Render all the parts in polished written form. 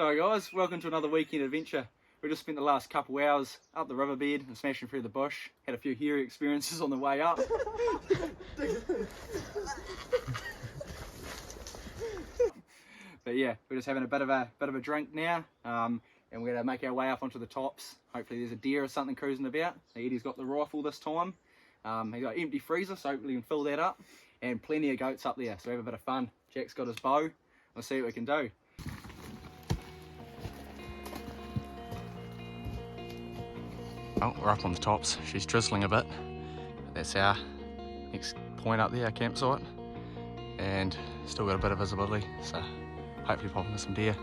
G'day guys, welcome to another weekend adventure. We just spent the last couple hours up the riverbed and smashing through the bush. Had a few hairy experiences on the way up. But yeah, we're just having a bit of a drink now, and we're gonna make our way up onto the tops. Hopefully there's a deer or something cruising about. Eddie's got the rifle this time. He got an empty freezer, so hopefully we can fill that up, and plenty of goats up there, so we have a bit of fun. Jack's got his bow. We'll see what we can do. Oh, we're up on the tops. She's drizzling a bit. That's our next point up there, our campsite. And still got a bit of visibility, so hopefully popping some deer.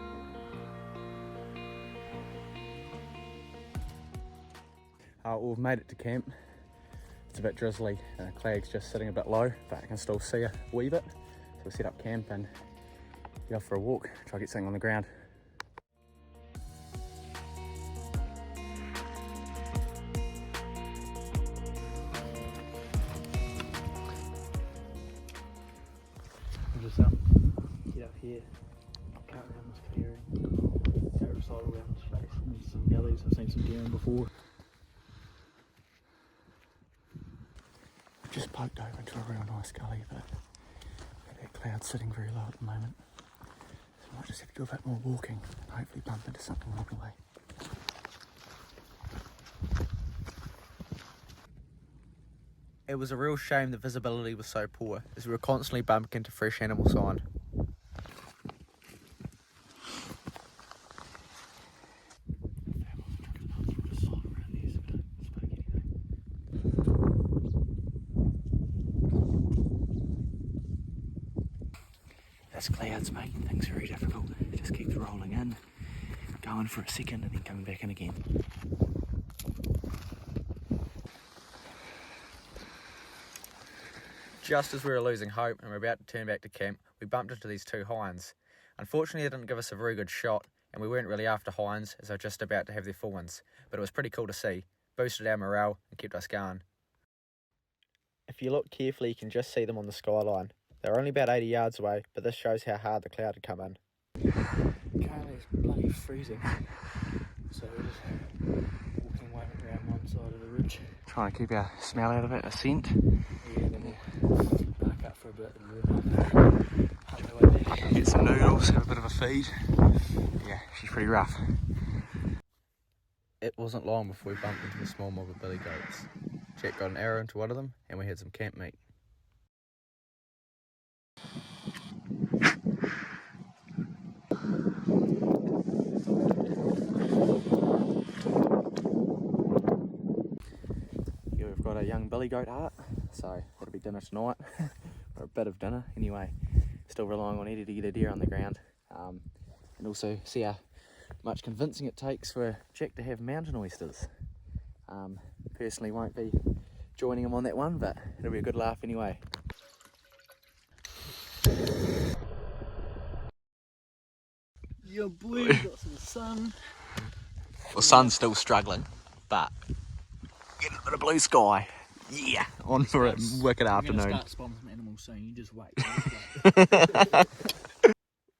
We've made it to camp. It's a bit drizzly and the cloud's just sitting a bit low, but I can still see a wee bit. So we'll set up camp and get off for a walk, try to get something on the ground. Just get up here, cut around this clearing, go beside around this space, and there's some gullies. I've seen some deer in before. I've just poked over into a real nice gully, but that cloud's sitting very low at the moment, so I might just have to do a bit more walking and hopefully bump into something along the way. It was a real shame the visibility was so poor, as we were constantly bumping into fresh animal sign. This cloud's making things very difficult. It just keeps rolling in, going for a second and then coming back in again. Just as we were losing hope and we were about to turn back to camp, we bumped into these two hinds. Unfortunately, they didn't give us a very good shot, and we weren't really after hinds as they were just about to have their full ones, but it was pretty cool to see. Boosted our morale and kept us going. If you look carefully, you can just see them on the skyline. They're only about 80 yards away, but this shows how hard the cloud had come in. Currently it's bloody freezing, so we're just walking way around one side of the ridge. Trying to keep our smell out of it, a scent. Yeah, and then we'll back up for a bit and we'll get some noodles, have a bit of a feed. Yeah, she's pretty rough. It wasn't long before we bumped into the small mob of billy goats. Jack got an arrow into one of them and we had some camp meat. We've got a young billy goat heart, so that'll be dinner tonight, or a bit of dinner anyway. Still relying on Eddie to get a deer on the ground, and also see how much convincing it takes for Jack to have mountain oysters. Personally won't be joining him on that one, but it'll be a good laugh anyway. Your boy got some sun. Well, sun's still struggling, but getting a bit of blue sky. Yeah, on for a wicked afternoon. Start spawning some animals soon. You just wait.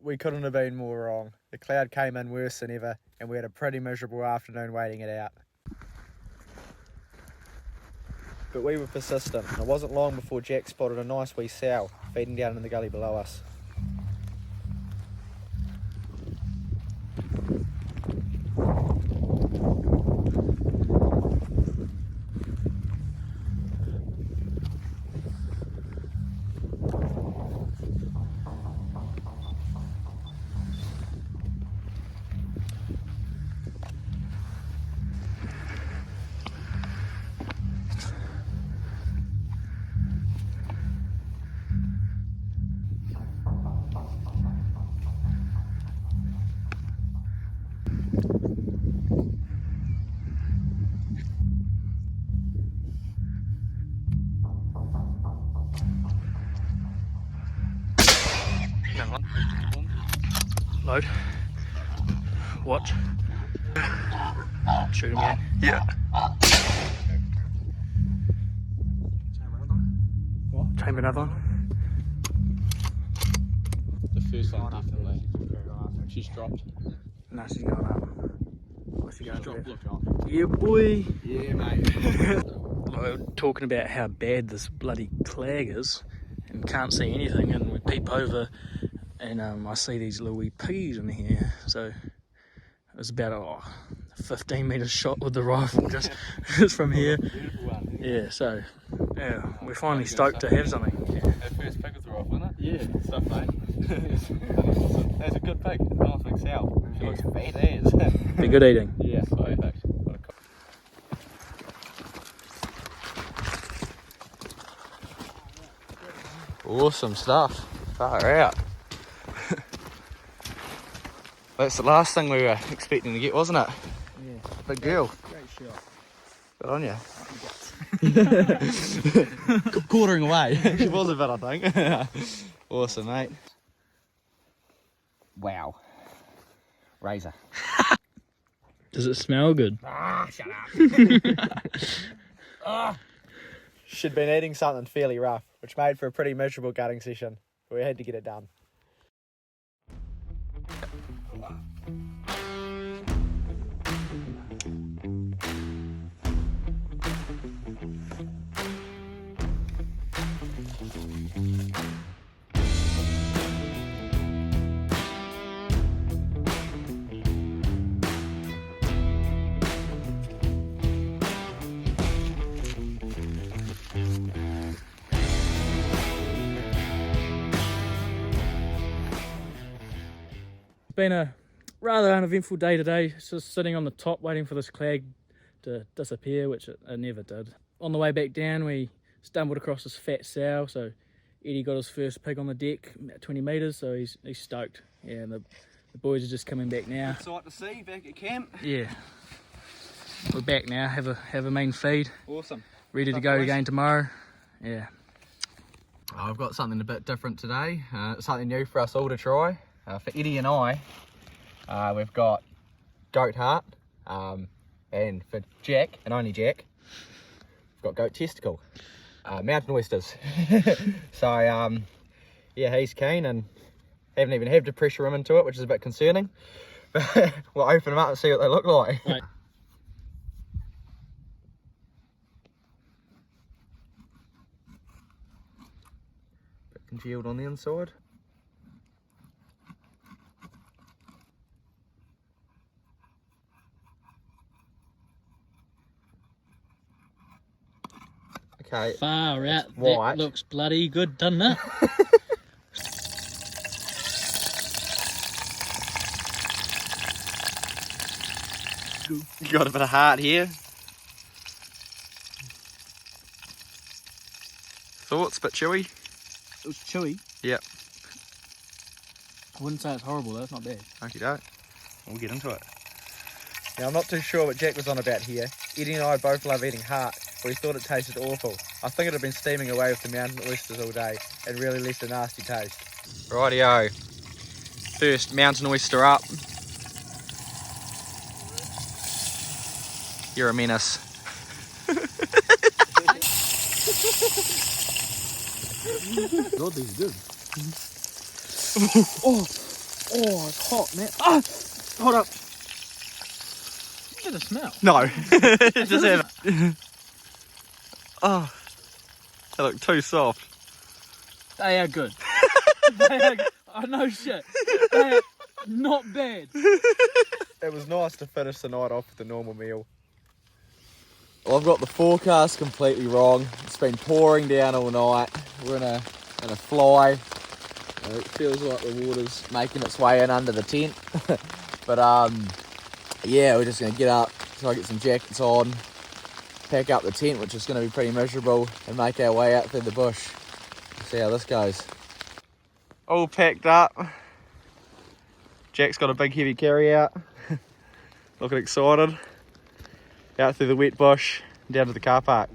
We couldn't have been more wrong. The cloud came in worse than ever, and we had a pretty miserable afternoon waiting it out. But we were persistent, and it wasn't long before Jack spotted a nice wee sow feeding down in the gully below us. Load. Watch. Shoot him again. Yeah. What? Time another one. The first one definitely. She's dropped. No, she's going up. What's she going Drop, to look up. Yeah, boy. Yeah, mate. We're talking about how bad this bloody clag is and can't see anything, and we peep over and I see these little wee peas in here. So it was about a 15-metre shot with the rifle just from here. Beautiful one. Yeah, so yeah, we're finally stoked to have something. Our first pig with the rifle, isn't it? Yeah. Stuff, mate. That's a good pig. Nice big sow. She looks fat as. Be good eating. Yeah, perfect. Awesome stuff. Far out. That's the last thing we were expecting to get, wasn't it? Yeah. Big girl. Great shot. Good on you. Quartering away. She was a bit, I think. Awesome, mate. Wow. Razor. Does it smell good? Ah, shut up. She'd been eating something fairly rough, which made for a pretty miserable gutting session. But we had to get it done. It's been a rather uneventful day today, just sitting on the top waiting for this clag to disappear, which it never did. On the way back down we stumbled across this fat sow, so Eddie got his first pig on the deck, about 20 metres, so he's stoked. Yeah, and the boys are just coming back now. Sight to see back at camp. Yeah, we're back now, have a main feed. Awesome. Ready to go again tomorrow. Yeah. I've got something a bit different today, something new for us all to try. For Eddie and I, we've got goat heart, and for Jack, and only Jack, we've got goat testicle, mountain oysters. So yeah, he's keen and haven't even had to pressure him into it, which is a bit concerning. But we'll open them up and see what they look like. Right. Bit congealed on the inside. Okay. Far out, white. that looks bloody good, doesn't it? You got a bit of heart here. Thoughts? Bit chewy? It was chewy. Yep. I wouldn't say it's horrible though, it's not bad. Okie doke. We'll get into it. Now I'm not too sure what Jack was on about here. Eddie and I both love eating heart, but we thought it tasted awful. I think it had been steaming away with the mountain oysters all day and really left a nasty taste. Rightio. First mountain oyster up. You're a menace. God, these are good. Oh, it's hot, man. Ah, hold up. Get a smell. No. Just have it. Oh, they look too soft. They are good. I know shit. They are not bad. It was nice to finish the night off with a normal meal. Well, I've got the forecast completely wrong. It's been pouring down all night. We're in a fly. It feels like the water's making its way in under the tent. But yeah, we're just gonna get up, try to get some jackets on, pack up the tent, which is gonna be pretty miserable, and make our way out through the bush. See how this goes. All packed up. Jack's got a big heavy carry out. Looking excited. Out through the wet bush, down to the car park.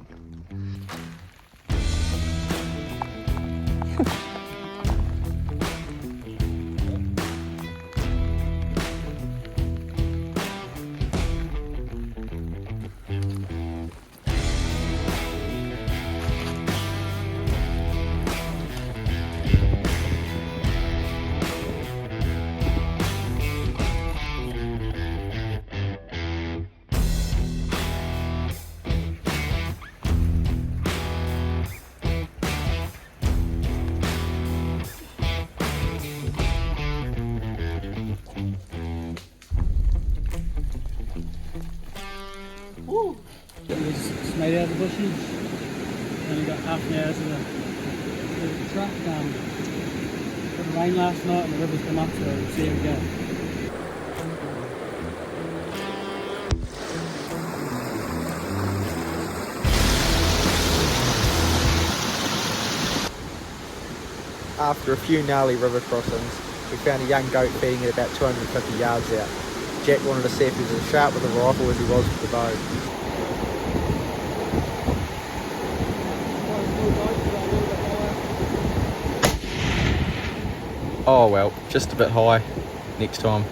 Just made out of the bushes. Only got half an hour to the truck. Got the rain last night and the river's come up, so we'll see how we go. After a few gnarly river crossings, we found a young goat feeding at about 250 yards out. Jack wanted to see if he was as sharp with a rifle as he was with the bow. Oh well, just a bit high. Next time.